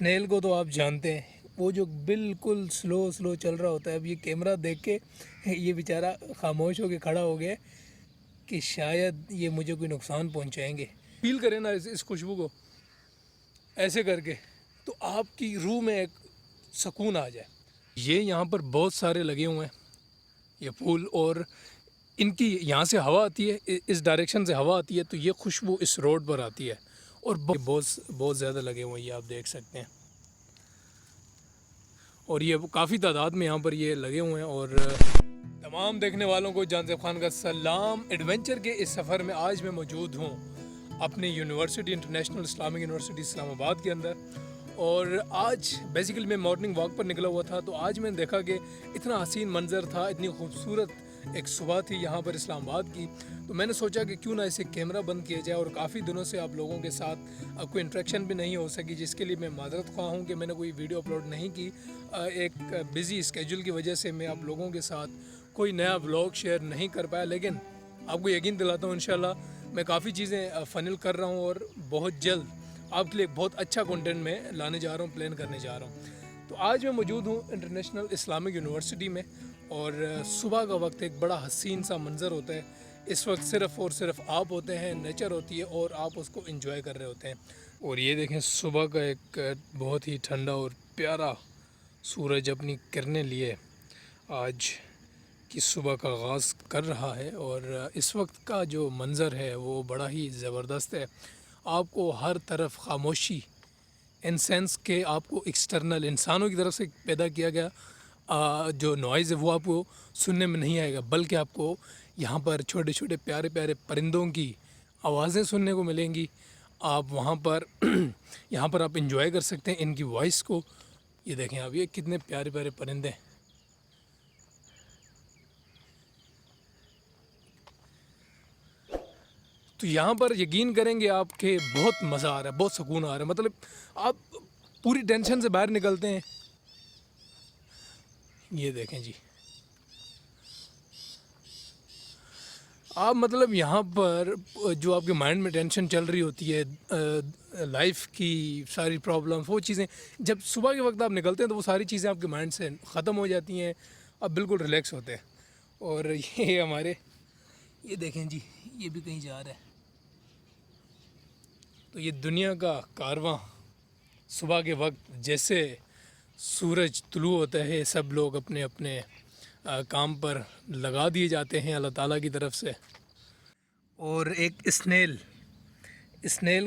Snail को तो आप जानते हैं, वो जो बिल्कुल स्लो स्लो चल रहा होता है। अब ये कैमरा देख के ये बेचारा खामोश होकर खड़ा हो गया कि शायद ये मुझे कोई नुकसान पहुंचाएंगे। फील करें ना इस खुशबू को ऐसे करके, तो आपकी रूह में एक सुकून आ जाए। ये यहाँ पर बहुत सारे लगे हुए हैं ये फूल, और इनकी यहाँ से हवा आती है, इस डायरेक्शन से हवा आती है, तो ये खुशबू इस रोड पर आती है। और बहुत ज़्यादा लगे हुए हैं, ये आप देख सकते हैं। और ये काफ़ी तादाद में यहाँ पर ये लगे हुए हैं। और तमाम देखने वालों को जान खान का सलाम। एडवेंचर के इस सफ़र में आज मैं मौजूद हूँ अपनी university, international Islamic university Islamabad के अंदर। और आज बेसिकली मैं मॉर्निंग वॉक पर निकला हुआ था, तो आज मैंने देखा कि इतना हसीन मंज़र था, इतनी खूबसूरत एक सुबह थी यहाँ पर इस्लामाबाद की। तो मैंने सोचा कि क्यों ना इसे कैमरा बंद किया जाए। और काफ़ी दिनों से आप लोगों के साथ कोई इंटरेक्शन भी नहीं हो सकी, जिसके लिए मैं माजरत ख्वाह हूँ कि मैंने कोई वीडियो अपलोड नहीं की। एक बिज़ी स्केजूल की वजह से मैं आप लोगों के साथ कोई नया व्लॉग शेयर नहीं कर पाया। लेकिन आपको यकीन दिलाता हूँ, इंशाल्लाह मैं काफ़ी चीज़ें फ़नल कर रहा हूँ और बहुत जल्द आपके लिए बहुत अच्छा कंटेंट में लाने जा रहा हूँ, प्लान करने जा रहा हूँ। तो आज मैं मौजूद हूँ इंटरनेशनल इस्लामिक यूनिवर्सिटी में, और सुबह का वक्त एक बड़ा हसीन सा मंज़र होता है। इस वक्त सिर्फ़ और सिर्फ आप होते हैं, नेचर होती है, और आप उसको एंजॉय कर रहे होते हैं। और ये देखें, सुबह का एक बहुत ही ठंडा और प्यारा सूरज अपनी किरणें लिए आज की सुबह का आगाज़ कर रहा है। और इस वक्त का जो मंज़र है वो बड़ा ही ज़बरदस्त है। आपको हर तरफ खामोशी, इन सेंस के आपको एक्सटर्नल इंसानों की तरफ से पैदा किया गया जो नॉइज़ है वो आपको सुनने में नहीं आएगा, बल्कि आपको यहाँ पर छोटे छोटे प्यारे प्यारे परिंदों की आवाज़ें सुनने को मिलेंगी। आप वहाँ पर यहाँ पर आप इंजॉय कर सकते हैं इनकी वॉइस को। ये देखें आप, ये कितने प्यारे प्यारे परिंदे। तो यहाँ पर यकीन करेंगे आपके बहुत मज़ा आ रहा है, बहुत सुकून आ रहा है। मतलब आप पूरी टेंशन से बाहर निकलते हैं। ये देखें जी, आप मतलब यहाँ पर जो आपके माइंड में टेंशन चल रही होती है, लाइफ की सारी प्रॉब्लम्स, वो चीज़ें जब सुबह के वक्त आप निकलते हैं तो वो सारी चीज़ें आपके माइंड से ख़त्म हो जाती हैं, आप बिल्कुल रिलैक्स होते हैं। और ये हमारे, ये देखें जी, ये भी कहीं जा रहा है। तो ये दुनिया का कारवां सुबह के वक्त जैसे सूरज तुलू होता है, सब लोग अपने अपने काम पर लगा दिए जाते हैं अल्लाह ताला की तरफ से। और एक स्नेल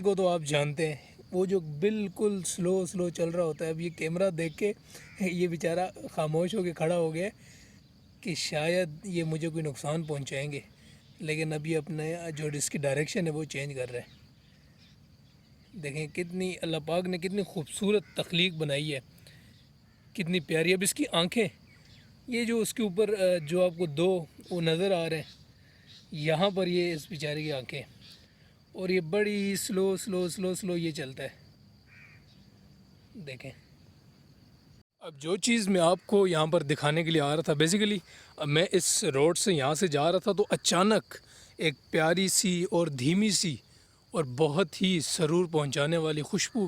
को तो आप जानते हैं, वो जो बिल्कुल स्लो स्लो चल रहा होता है। अब ये कैमरा देख के ये बेचारा खामोश होकर खड़ा हो गया कि शायद ये मुझे कोई नुकसान पहुंचाएंगे। लेकिन अब ये अपने जो इसकी डायरेक्शन है वो चेंज कर रहा है। देखें कितनी अल्लाह पाक ने कितनी खूबसूरत तख्लीक बनाई है, कितनी प्यारी। अब इसकी आंखें, ये जो उसके ऊपर जो आपको दो वो नज़र आ रहे हैं, यहाँ पर ये इस बेचारे की आंखें, और ये बड़ी स्लो स्लो स्लो स्लो ये चलता है। देखें, अब जो चीज़ मैं आपको यहाँ पर दिखाने के लिए आ रहा था, बेसिकली मैं इस रोड से यहाँ से जा रहा था, तो अचानक एक प्यारी सी और धीमी सी और बहुत ही सरूर पहुँचाने वाली खुशबू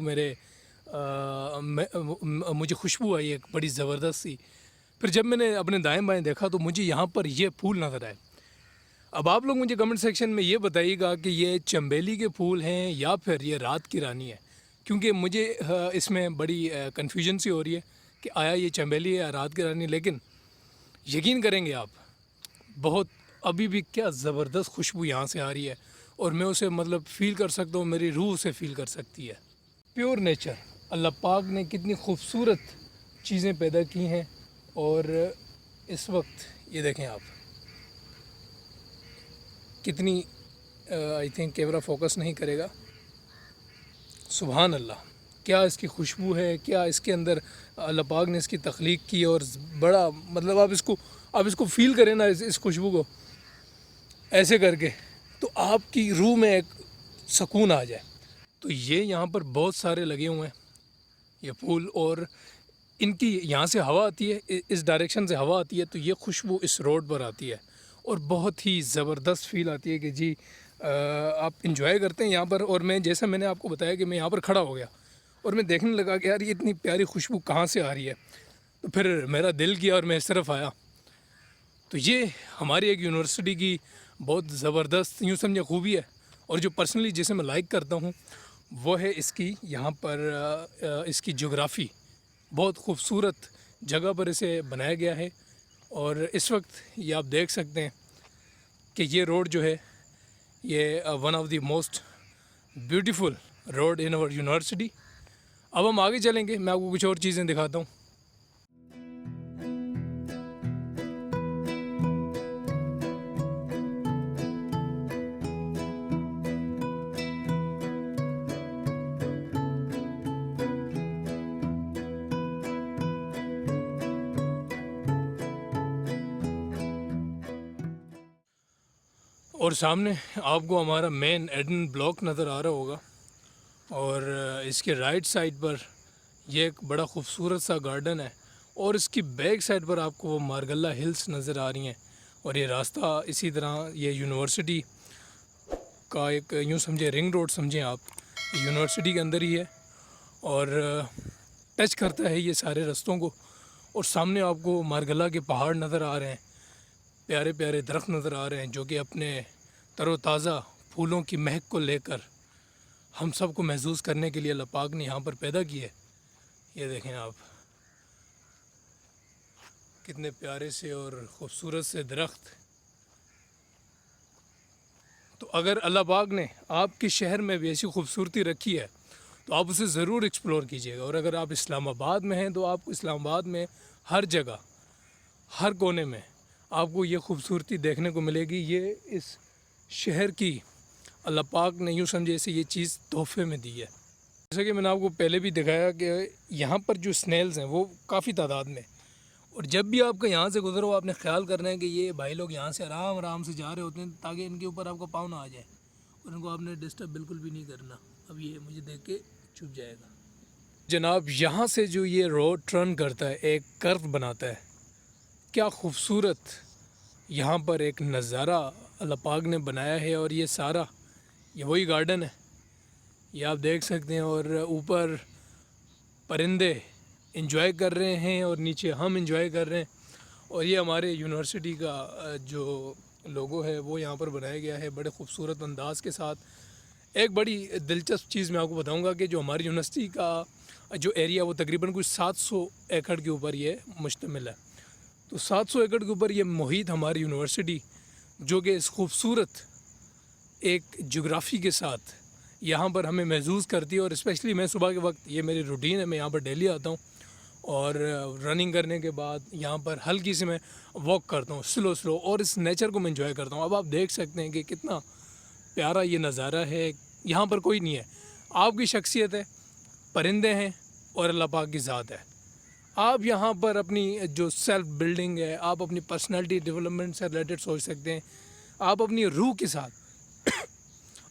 मुझे खुशबू आई, एक बड़ी ज़बरदस्त सी। फिर जब मैंने अपने दाएं बाएं देखा तो मुझे यहाँ पर ये फूल नज़र आए। अब आप लोग मुझे कमेंट सेक्शन में ये बताइएगा कि ये चंबेली के फूल हैं या फिर ये रात की रानी है, क्योंकि मुझे इसमें बड़ी कन्फ्यूजन सी हो रही है कि आया ये चंबेली है या रात की रानी। लेकिन यकीन करेंगे आप, बहुत अभी भी क्या ज़बरदस्त खुशबू यहाँ से आ रही है, और मैं उसे मतलब फ़ील कर सकता हूँ, मेरी रूह उसे फ़ील कर सकती है। प्योर नेचर, अल्लाह पाक ने कितनी खूबसूरत चीज़ें पैदा की हैं। और इस वक्त ये देखें आप, कितनी आई थिंक कैमरा फोकस नहीं करेगा। सुभान अल्लाह, क्या इसकी खुशबू है, क्या इसके अंदर अल्लाह पाक ने इसकी तख्लीक की। और बड़ा मतलब आप इसको फ़ील करें ना इस खुशबू को ऐसे करके, तो आपकी रूह में एक सुकून आ जाए। तो ये यहाँ पर बहुत सारे लगे हुए हैं ये फूल, और इनकी यहाँ से हवा आती है, इस डायरेक्शन से हवा आती है, तो ये खुशबू इस रोड पर आती है, और बहुत ही ज़बरदस्त फ़ील आती है कि जी आप इंजॉय करते हैं यहाँ पर। और मैं, जैसा मैंने आपको बताया कि मैं यहाँ पर खड़ा हो गया, और मैं देखने लगा कि यार ये इतनी प्यारी खुशबू कहाँ से आ रही है। तो फिर मेरा दिल किया और मैं इस तरफ आया। तो ये हमारी एक यूनिवर्सिटी की बहुत ज़बरदस्त यूँ समझे खूबी है, और जो पर्सनली जिसे मैं लाइक करता हूँ वो है इसकी यहाँ पर इसकी जोग्राफ़ी। बहुत खूबसूरत जगह पर इसे बनाया गया है, और इस वक्त ये आप देख सकते हैं कि ये रोड जो है ये one of the most beautiful road in our university. अब हम आगे चलेंगे, मैं आपको कुछ और चीज़ें दिखाता हूँ। और सामने आपको हमारा मेन एडन ब्लॉक नज़र आ रहा होगा, और इसके राइट साइड पर ये एक बड़ा खूबसूरत सा गार्डन है, और इसकी बैक साइड पर आपको वो मारगल्ला हिल्स नज़र आ रही हैं। और ये रास्ता इसी तरह ये यूनिवर्सिटी का एक यूँ समझे रिंग रोड समझें आप, यूनिवर्सिटी के अंदर ही है, और टच करता है ये सारे रास्तों को। और सामने आपको मारगल्ला के पहाड़ नज़र आ रहे हैं, प्यारे प्यारे दरख्त नज़र आ रहे हैं जो कि अपने तरोताज़ा फूलों की महक को लेकर हम सब को महसूस करने के लिए अल्लाह पाक ने यहाँ पर पैदा की है। ये देखें आप, कितने प्यारे से और ख़ूबसूरत से दरख्त। तो अगर अल्लाह पाक ने आपके शहर में भी ऐसी खूबसूरती रखी है तो आप उसे ज़रूर एक्सप्लोर कीजिएगा। और अगर आप इस्लामाबाद में हैं तो आपको इस्लामाबाद में हर जगह, हर कोने में आपको ये खूबसूरती देखने को मिलेगी। ये इस शहर की अल्लाह पाक ने यूँ समझे इसे ये चीज़ तोहफे में दी है। जैसा कि मैंने आपको पहले भी दिखाया कि यहाँ पर जो स्नेल्स हैं वो काफ़ी तादाद में, और जब भी आपका यहाँ से गुजरो आपने ख्याल करना है कि ये भाई लोग यहाँ से आराम आराम से जा रहे होते हैं ताकि इनके ऊपर आपका पाँव ना आ जाए, और इनको आपने डिस्टर्ब बिल्कुल भी नहीं करना। अब ये मुझे देख के छुप जाएगा। जनाब, यहाँ से जो ये रोड टर्न करता है, एक कर्व बनाता है, क्या खूबसूरत यहाँ पर एक नज़ारा अल्लाह पाक ने बनाया है। और ये सारा ये वही गार्डन है, ये आप देख सकते हैं, और ऊपर परिंदे इंजॉय कर रहे हैं और नीचे हम इंजॉय कर रहे हैं। और ये हमारे यूनिवर्सिटी का जो लोगो है वो यहाँ पर बनाया गया है बड़े खूबसूरत अंदाज के साथ। एक बड़ी दिलचस्प चीज़ मैं आपको बताऊंगा कि जो हमारी यूनिवर्सिटी का जो एरिया वो तकरीबन कुछ 700 एकड़ के ऊपर ये मुश्तमिल है। तो 700 एकड़ के ऊपर ये मुहित हमारी यूनिवर्सिटी जो कि इस खूबसूरत एक जोग्राफ़ी के साथ यहाँ पर हमें महसूस करती है। और स्पेशली मैं सुबह के वक्त, ये मेरी रूटीन है, मैं यहाँ पर डेली आता हूँ और रनिंग करने के बाद यहाँ पर हल्की सी मैं वॉक करता हूँ स्लो, और इस नेचर को मैं इंजॉय करता हूँ। अब आप देख सकते हैं कि कितना प्यारा ये नज़ारा है। यहाँ पर कोई नहीं है, आपकी शख्सियत है, परिंदे हैं और अल्लाह पाक की ज़ात है। आप यहाँ पर अपनी जो सेल्फ बिल्डिंग है, आप अपनी पर्सनालिटी डेवलपमेंट से रिलेटेड सोच सकते हैं। आप अपनी रूह के साथ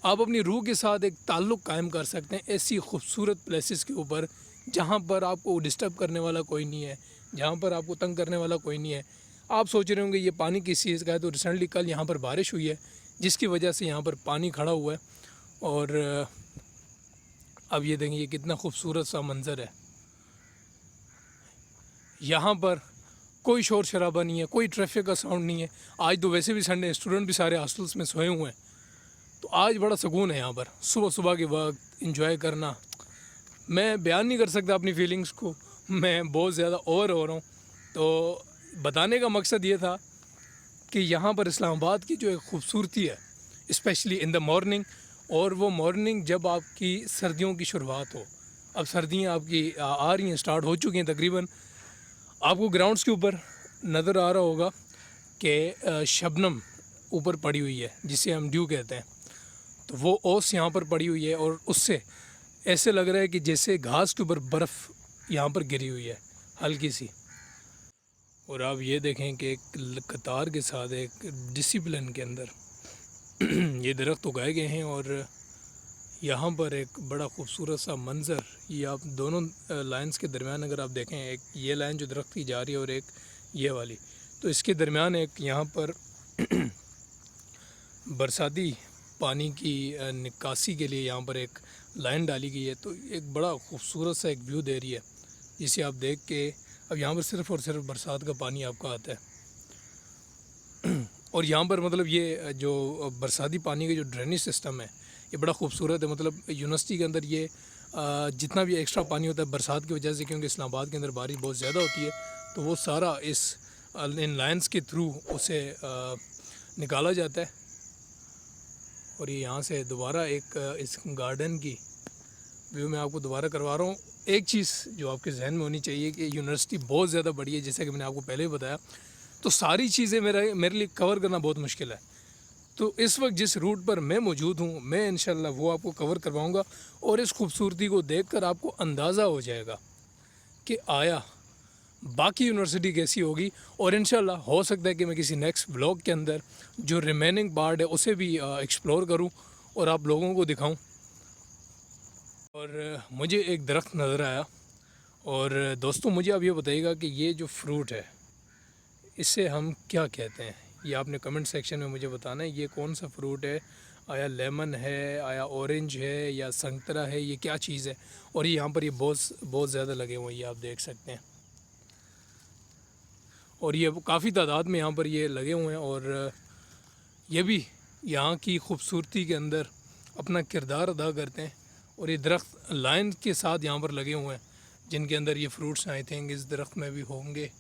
आप अपनी रूह के साथ एक ताल्लुक़ कायम कर सकते हैं ऐसी खूबसूरत प्लेसेस के ऊपर जहाँ पर आपको डिस्टर्ब करने वाला कोई नहीं है, जहाँ पर आपको तंग करने वाला कोई नहीं है। आप सोच रहे होंगे ये पानी किस चीज़ का है, तो रिसेंटली कल यहाँ पर बारिश हुई है जिसकी वजह से यहाँ पर पानी खड़ा हुआ है। और अब ये देखें ये कितना खूबसूरत सा मंज़र है। यहाँ पर कोई शोर शराबा नहीं है, कोई ट्रैफिक का साउंड नहीं है। आज तो वैसे भी संडे, स्टूडेंट भी सारे हॉस्टल्स में सोए हुए हैं, तो आज बड़ा सुकून है यहाँ पर सुबह सुबह के वक्त इंजॉय करना। मैं बयान नहीं कर सकता अपनी फीलिंग्स को, मैं बहुत ज़्यादा ओवर हो रहा हूँ। तो बताने का मकसद ये था कि यहाँ पर इस्लामाबाद की जो एक खूबसूरती है, स्पेशली इन द मॉर्निंग, और वो मॉर्निंग जब आपकी सर्दियों की शुरुआत हो। अब सर्दियाँ आपकी आ रही हैं, स्टार्ट हो चुकी हैं तकरीबन। आपको ग्राउंड्स के ऊपर नज़र आ रहा होगा कि शबनम ऊपर पड़ी हुई है जिसे हम ड्यू कहते हैं। तो वो ओस यहाँ पर पड़ी हुई है और उससे ऐसे लग रहा है कि जैसे घास के ऊपर बर्फ़ यहाँ पर गिरी हुई है हल्की सी। और आप ये देखें कि एक कतार के साथ एक डिसिप्लिन के अंदर ये दरख्त उगाए गए हैं। और यहाँ पर एक बड़ा खूबसूरत सा मंज़र, ये आप दोनों लाइन्स के दरमियान अगर आप देखें, एक ये लाइन जो दरख्त की जा रही है और एक ये वाली, तो इसके दरमियान एक यहाँ पर बरसाती पानी की निकासी के लिए यहाँ पर एक लाइन डाली गई है, तो एक बड़ा खूबसूरत सा एक व्यू दे रही है, जिसे आप देख के अब यहाँ पर सिर्फ़ और सिर्फ बरसात का पानी आपका आता है। और यहाँ पर मतलब ये जो बरसाती पानी का जो ड्रेनेज सिस्टम है ये बड़ा खूबसूरत है। मतलब यूनिवर्सिटी के अंदर ये जितना भी एक्स्ट्रा पानी होता है बरसात की वजह से, क्योंकि इस्लामाबाद के अंदर बारिश बहुत ज़्यादा होती है, तो वो सारा इन लाइन्स के थ्रू उसे निकाला जाता है। और ये यहाँ से दोबारा एक इस गार्डन की व्यू मैं आपको दोबारा करवा रहा हूँ। एक चीज़ जो आपके जहन में होनी चाहिए कि यूनिवर्सिटी बहुत ज़्यादा बड़ी है, जैसा कि मैंने आपको पहले ही बताया, तो सारी चीज़ें मेरे लिए कवर करना बहुत मुश्किल है। तो इस वक्त जिस रूट पर मैं मौजूद हूँ, मैं इंशाल्लाह वो आपको कवर करवाऊँगा और इस खूबसूरती को देखकर आपको अंदाज़ा हो जाएगा कि आया बाकी यूनिवर्सिटी कैसी होगी। और इंशाल्लाह हो सकता है कि मैं किसी नेक्स्ट व्लॉग के अंदर जो रिमेनिंग पार्ट है उसे भी एक्सप्लोर करूँ और आप लोगों को दिखाऊँ। और मुझे एक दरख्त नज़र आया, और दोस्तों मुझे आप ये बताइएगा कि ये जो फ्रूट है इसे हम क्या कहते हैं, ये आपने कमेंट सेक्शन में मुझे बताना है। ये कौन सा फ्रूट है, आया लेमन है, आया ऑरेंज है, या संतरा है, ये क्या चीज़ है। और ये यहाँ पर ये बहुत ज़्यादा लगे हुए हैं, ये आप देख सकते हैं। और ये काफ़ी तादाद में यहाँ पर ये लगे हुए हैं, और ये भी यहाँ की खूबसूरती के अंदर अपना किरदार अदा करते हैं। और ये दरख्त लाइन के साथ यहाँ पर लगे हुए हैं, जिनके अंदर ये फ्रूट्स आई थिंक इस दरख्त में भी होंगे।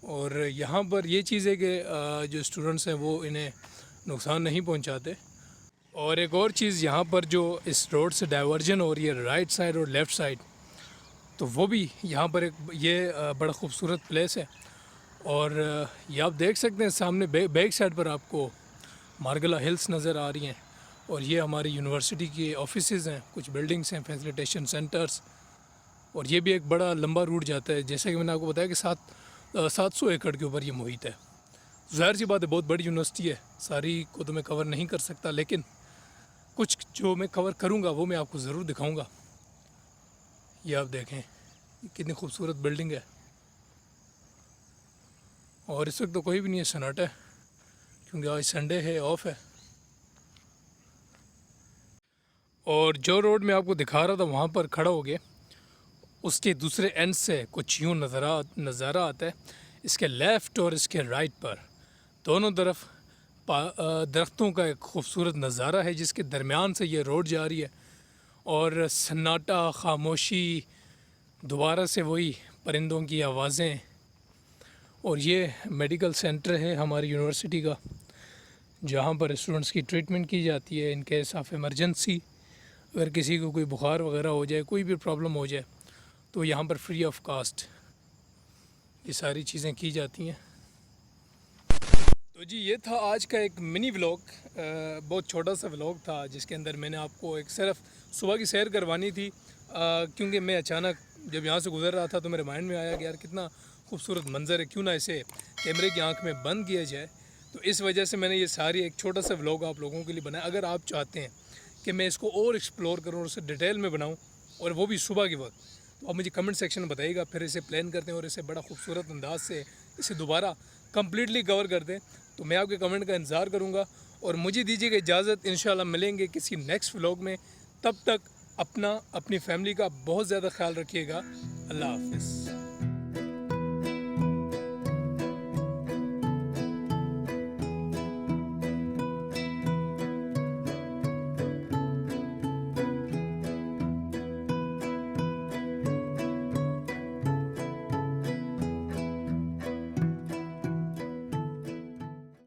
और यहाँ पर ये चीज़ है कि जो स्टूडेंट्स हैं वो इन्हें नुकसान नहीं पहुँचाते। और एक और चीज़, यहाँ पर जो इस रोड से डाइवर्जन हो रही है राइट साइड और लेफ़्ट साइड, तो वो भी यहाँ पर एक ये बड़ा खूबसूरत प्लेस है। और ये आप देख सकते हैं सामने बैक साइड पर आपको मार्गला हिल्स नज़र आ रही हैं। और ये हमारी यूनिवर्सिटी के ऑफिसेज हैं, कुछ बिल्डिंग्स हैं, फैसिलिटेशन सेंटर्स। और ये भी एक बड़ा लंबा रूट जाता है, जैसे कि मैंने आपको बताया कि 700 एकड़ के ऊपर ये मुहित है। ज़ाहिर सी बात है बहुत बड़ी यूनिवर्सिटी है, सारी को तो मैं कवर नहीं कर सकता, लेकिन कुछ जो मैं कवर करूँगा वो मैं आपको ज़रूर दिखाऊँगा। ये आप देखें कितनी खूबसूरत बिल्डिंग है। और इस वक्त तो कोई भी नहीं है, सन्नाटा है, क्योंकि आज संडे है, ऑफ है। और जो रोड मैं आपको दिखा रहा था वहाँ पर खड़ा हो गया, उसके दूसरे एंड से कुछ यूँ नज़ारा आता है। इसके लेफ़्ट और इसके राइट पर दोनों तरफ दरख्तों का एक खूबसूरत नज़ारा है, जिसके दरमियान से ये रोड जा रही है। और सन्नाटा, खामोशी, दोबारा से वही परिंदों की आवाज़ें। और ये मेडिकल सेंटर है हमारी यूनिवर्सिटी का, जहाँ पर स्टूडेंट्स की ट्रीटमेंट की जाती है इन केस ऑफ इमरजेंसी। अगर किसी को कोई बुखार वगैरह हो जाए, कोई भी प्रॉब्लम हो जाए, तो यहाँ पर फ्री ऑफ कास्ट ये सारी चीज़ें की जाती हैं। तो जी ये था आज का एक मिनी व्लॉग, बहुत छोटा सा व्लॉग था, जिसके अंदर मैंने आपको एक सिर्फ सुबह की सैर करवानी थी। क्योंकि मैं अचानक जब यहाँ से गुज़र रहा था तो मेरे माइंड में आया कि यार कितना खूबसूरत मंज़र है, क्यों ना इसे कैमरे की आंख में बंद किया जाए। तो इस वजह से मैंने ये सारी एक छोटा सा व्लॉग आप लोगों के लिए बनाया। अगर आप चाहते हैं कि मैं इसको और एक्सप्लोर करूँ और उसे डिटेल में बनाऊँ, और वो भी सुबह के वक्त, तो आप मुझे कमेंट सेक्शन में बताइएगा, फिर इसे प्लान करते हैं और इसे बड़ा खूबसूरत अंदाज से इसे दोबारा कम्प्लीटली कवर कर दें। तो मैं आपके कमेंट का इंतज़ार करूँगा, और मुझे दीजिएगा इजाज़त। इंशाल्लाह मिलेंगे किसी नेक्स्ट व्लॉग में। तब तक अपनी फैमिली का बहुत ज़्यादा ख्याल रखिएगा। अल्लाह हाफ़िज़।